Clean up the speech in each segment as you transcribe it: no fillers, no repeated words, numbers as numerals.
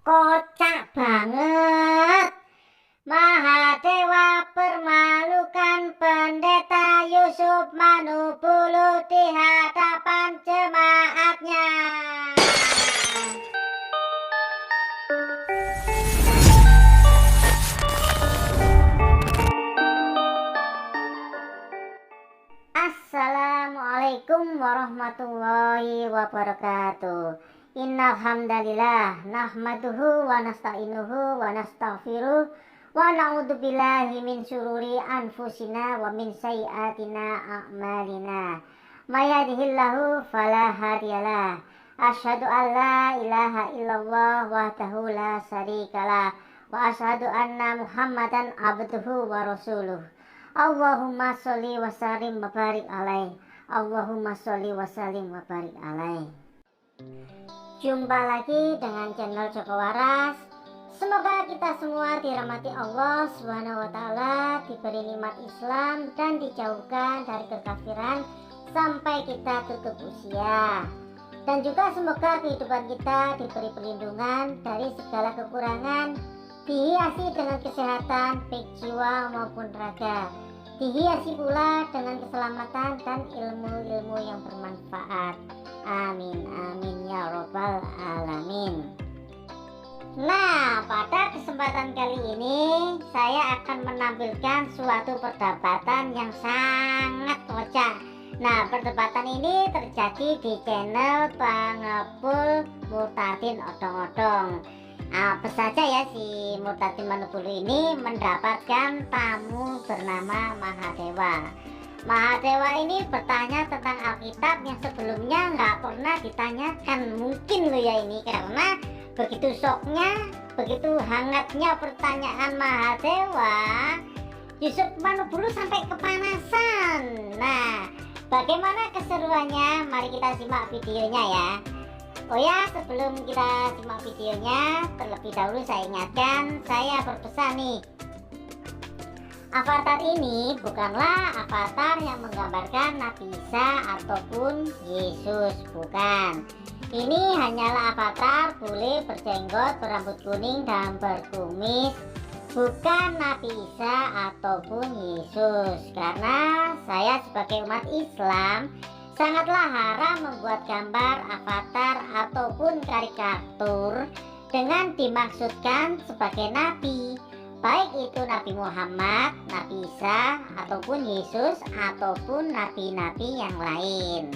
Kocak banget. Mahadewa permalukan pendeta Yusuf Manubulu di hadapan jemaatnya. Assalamualaikum warahmatullahi wabarakatuh. Innal hamdalillah nahmaduhu wa nasta'inuhu wa nastaghfiruh wa na'udzubillahi min syururi anfusina wa min sayyiatina a'malina. May yahdihillahu fala hadiyalah. Asyhadu an la ilaha illallah wahdahu la syarikalah wa asyhadu anna Muhammadan abduhu wa rasuluh. Allahumma sholli wa sallim wa barik alaih. Allahumma sholli wa sallim wa barik alaih. Jumpa lagi dengan channel Joko Waras. Semoga kita semua dirahmati Allah Subhanahu wa taala, diberi nikmat Islam dan dijauhkan dari kekafiran sampai kita tutup usia. Dan juga semoga kehidupan kita diberi perlindungan dari segala kekurangan, dihiasi dengan kesehatan baik jiwa maupun raga, dihiasi pula dengan keselamatan dan ilmu-ilmu yang bermanfaat. Amin amin ya robbal alamin. Nah, pada kesempatan kali ini saya akan menampilkan suatu perdebatan yang sangat kocak. Nah, perdebatan ini terjadi di channel Pangepul Murtadin Odong-Odong. Apa saja ya, si Murtadin Manubulu ini mendapatkan tamu bernama Mahadewa. Mahadewa ini bertanya tentang Alkitab yang sebelumnya nggak pernah ditanyakan. Mungkin lo ya ini, karena begitu shocknya, begitu hangatnya pertanyaan Mahadewa, Yusuf Manubulu sampai kepanasan. Nah, bagaimana keseruannya? Mari kita simak videonya ya. Oh ya, sebelum kita simak videonya, terlebih dahulu saya ingatkan, saya berpesan nih, avatar ini bukanlah avatar yang menggambarkan Nabi Isa ataupun Yesus, bukan. Ini hanyalah avatar bule berjenggot, berambut kuning dan berkumis, bukan Nabi Isa ataupun Yesus. Karena saya sebagai umat Islam sangatlah haram membuat gambar avatar ataupun karikatur dengan dimaksudkan sebagai nabi, baik itu Nabi Muhammad, Nabi Isa, ataupun Yesus, ataupun nabi-nabi yang lain.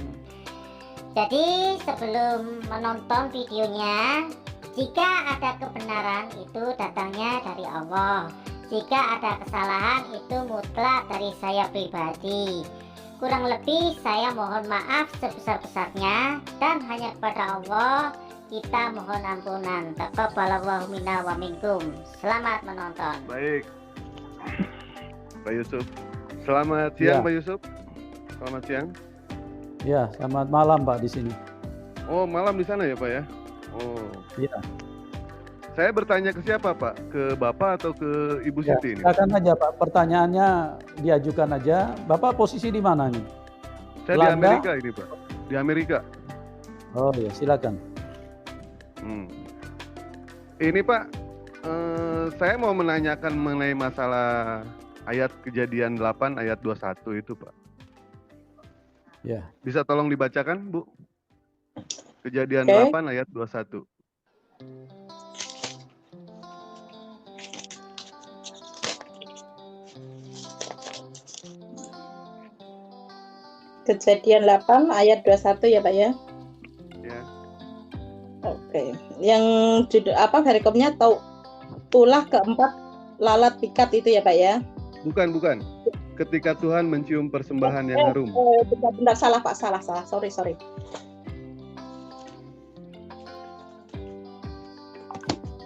Jadi sebelum menonton videonya, jika ada kebenaran itu datangnya dari Allah, jika ada kesalahan itu mutlak dari saya pribadi. Kurang lebih saya mohon maaf sebesar-besarnya, dan hanya kepada Allah kita mohon ampunan. Taqabbalallahu minna wa minkum. Selamat menonton. Baik, Pak Yusuf. Selamat siang, Ya. Pak Yusuf. Selamat siang. Ya, selamat malam Pak di sini. Oh, malam di sana ya, Pak ya? Oh. Iya. Saya bertanya ke siapa, Pak? Ke Bapak atau ke Ibu Ya, Siti ini? silakan aja Pak. Pertanyaannya diajukan aja. Bapak posisi di mana nih? Saya di Belanda? Amerika ini, Pak. Di Amerika. Oh ya, silakan. Ini, Pak, saya mau menanyakan mengenai masalah ayat Kejadian 8 ayat 21 itu, Pak. Ya. Bisa tolong dibacakan, Bu? Kejadian Oke. 8 ayat 21. Kejadian 8 ayat 21 ya Pak ya. Ya. Oke. Yang judul apa perikopnya tulah keempat lalat pikat itu ya Pak ya. Bukan. Ketika Tuhan mencium persembahan yang harum. Bentar, salah Pak, salah. Sorry.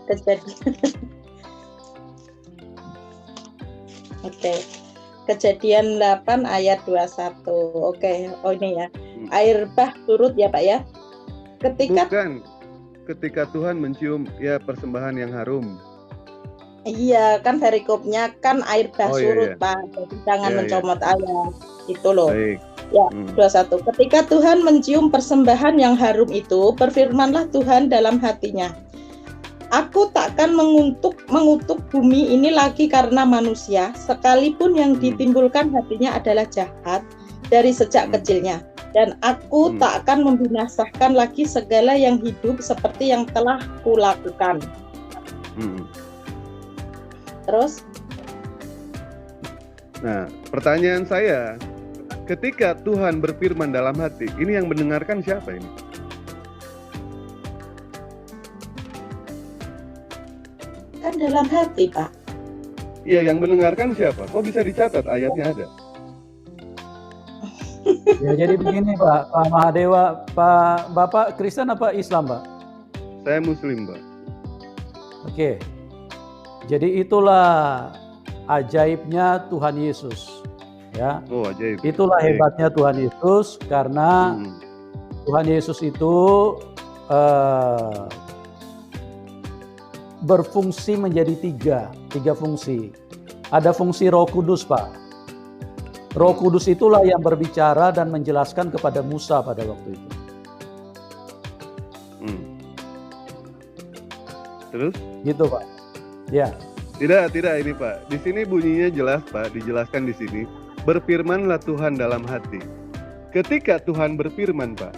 Kejadian. Oke. Kejadian 8 ayat 21. Oke. Oh ini ya. Air bah turut ya Pak ya. Bukan. Ketika Tuhan mencium ya persembahan yang harum. Iya, kan perikopnya kan air bah Oh, iya, surut iya. Pak. Jadi jangan Iya, mencomot ayat. Itu loh. Baik. Ya, 21. Ketika Tuhan mencium persembahan yang harum itu, berfirmanlah Tuhan dalam hatinya, Aku takkan mengutuk bumi ini lagi karena manusia, sekalipun yang ditimbulkan hatinya adalah jahat dari sejak kecilnya. Dan aku tak akan membinasakan lagi segala yang hidup seperti yang telah kulakukan. Terus? Nah, pertanyaan saya, ketika Tuhan berfirman dalam hati, ini yang mendengarkan siapa ini? Kan dalam hati, Pak. Iya, yang mendengarkan siapa? Kok bisa dicatat ayatnya ada? Ya, jadi begini Pak Mahadewa, Bapak Kristen apa Islam Pak? Saya Muslim, Pak. Oke, jadi itulah ajaibnya Tuhan Yesus, ya. Oh, ajaib. Itulah hebatnya Tuhan Yesus, karena Tuhan Yesus itu berfungsi menjadi tiga fungsi. Ada fungsi Roh Kudus, Pak. Roh Kudus itulah yang berbicara dan menjelaskan kepada Musa pada waktu itu. Terus? Gitu, Pak. Ya. Tidak ini Pak. Di sini bunyinya jelas, Pak. Dijelaskan di sini. Berfirmanlah Tuhan dalam hati. Ketika Tuhan berfirman, Pak,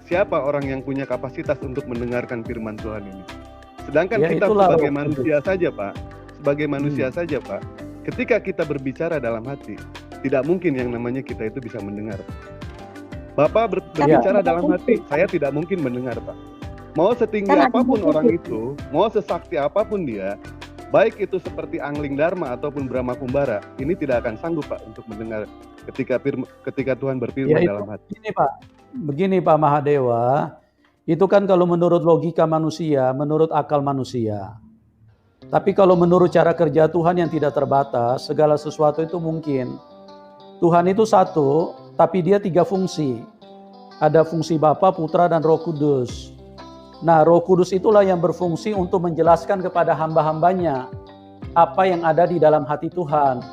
siapa orang yang punya kapasitas untuk mendengarkan firman Tuhan ini? Sedangkan Ya, kita itulah sebagai Roh manusia saja, Pak. Sebagai manusia saja, Pak. Ketika kita berbicara dalam hati, tidak mungkin yang namanya kita itu bisa mendengar. Bapak berbicara dalam hati, saya tidak mungkin mendengar, Pak. Mau setinggi apapun orang itu, mau sesakti apapun dia, baik itu seperti Angling Dharma ataupun Brahma Kumbara, ini tidak akan sanggup, Pak, untuk mendengar ketika Tuhan berfirman dalam hati. Begini Pak Mahadewa, itu kan kalau menurut logika manusia, menurut akal manusia. Tapi kalau menurut cara kerja Tuhan yang tidak terbatas, segala sesuatu itu mungkin. Tuhan itu satu, tapi dia tiga fungsi. Ada fungsi Bapa, Putra, dan Roh Kudus. Nah, Roh Kudus itulah yang berfungsi untuk menjelaskan kepada hamba-hambanya apa yang ada di dalam hati Tuhan.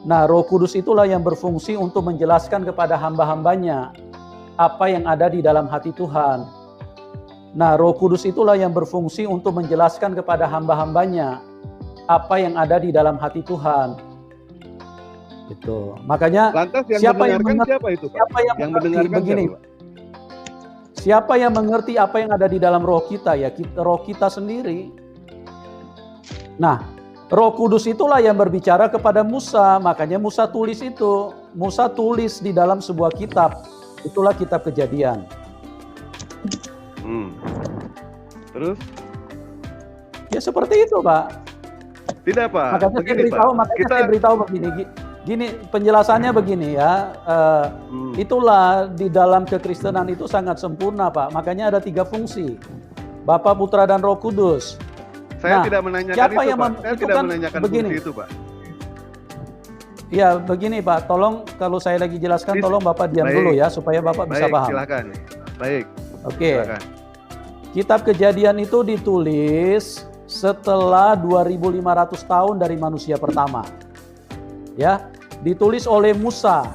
Nah, Roh Kudus itulah yang berfungsi untuk menjelaskan kepada hamba-hambanya apa yang ada di dalam hati Tuhan. Nah, Roh Kudus itulah yang berfungsi untuk menjelaskan kepada hamba-hambanya apa yang ada di dalam hati Tuhan. Itu. Makanya lantas yang siapa yang mendengarkan siapa itu, Pak? Siapa yang mendengarkan begini, siapa, Pak? Siapa yang mengerti apa yang ada di dalam roh kita? Ya, roh kita sendiri. Nah, Roh Kudus itulah yang berbicara kepada Musa. Makanya Musa tulis itu. Musa tulis di dalam sebuah kitab. Itulah kitab Kejadian. Terus? Ya seperti itu, Pak. Tidak, Pak. Makanya saya beritahu begini. Gini, penjelasannya begini ya. Itulah di dalam kekristenan itu sangat sempurna, Pak. Makanya ada tiga fungsi. Bapa, Putra, dan Roh Kudus. Saya tidak menanyakan siapa itu, yang Pak. Saya tidak menanyakan begini. fungsi itu, Pak. Ya, begini, Pak. Tolong kalau saya lagi jelaskan, tolong Bapak diam dulu ya, supaya Bapak bisa paham. Silakan. Baik. Oke. Silakan. Kitab Kejadian itu ditulis setelah 2500 tahun dari manusia pertama. Ya, ditulis oleh Musa.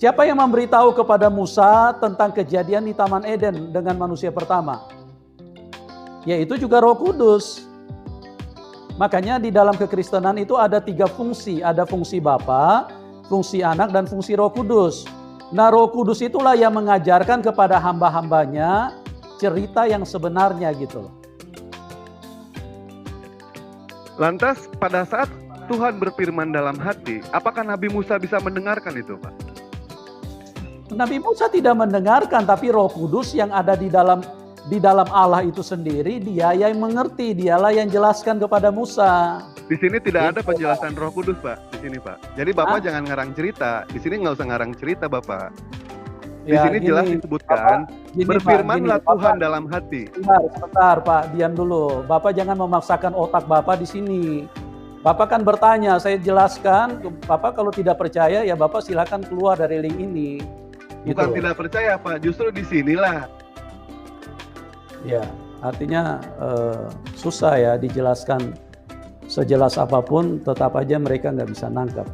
Siapa yang memberitahu kepada Musa tentang kejadian di Taman Eden dengan manusia pertama? Yaitu juga Roh Kudus. Makanya di dalam kekristenan itu ada tiga fungsi. Ada fungsi Bapa, fungsi Anak, dan fungsi Roh Kudus. Nah, Roh Kudus itulah yang mengajarkan kepada hamba-hambanya cerita yang sebenarnya gitu loh. Lantas pada saat Tuhan berfirman dalam hati, apakah Nabi Musa bisa mendengarkan itu, Pak? Nabi Musa tidak mendengarkan, tapi Roh Kudus yang ada di dalam Allah itu sendiri, dia yang mengerti, dialah yang jelaskan kepada Musa. Di sini tidak ada penjelasan Roh Kudus, Pak. Di sini, Pak. Jadi Bapak jangan ngarang cerita. Di sini nggak usah ngarang cerita, Bapak. Di sini jelas disebutkan, berfirmanlah Tuhan dalam hati. Sebentar, Pak, diam dulu. Bapak jangan memaksakan otak Bapak di sini. Bapak kan bertanya, saya jelaskan. Bapak kalau tidak percaya, ya Bapak silakan keluar dari link ini. Bukan tidak percaya, Pak. Justru di sinilah. Ya, artinya susah ya dijelaskan sejelas apapun, tetap aja mereka nggak bisa nangkap.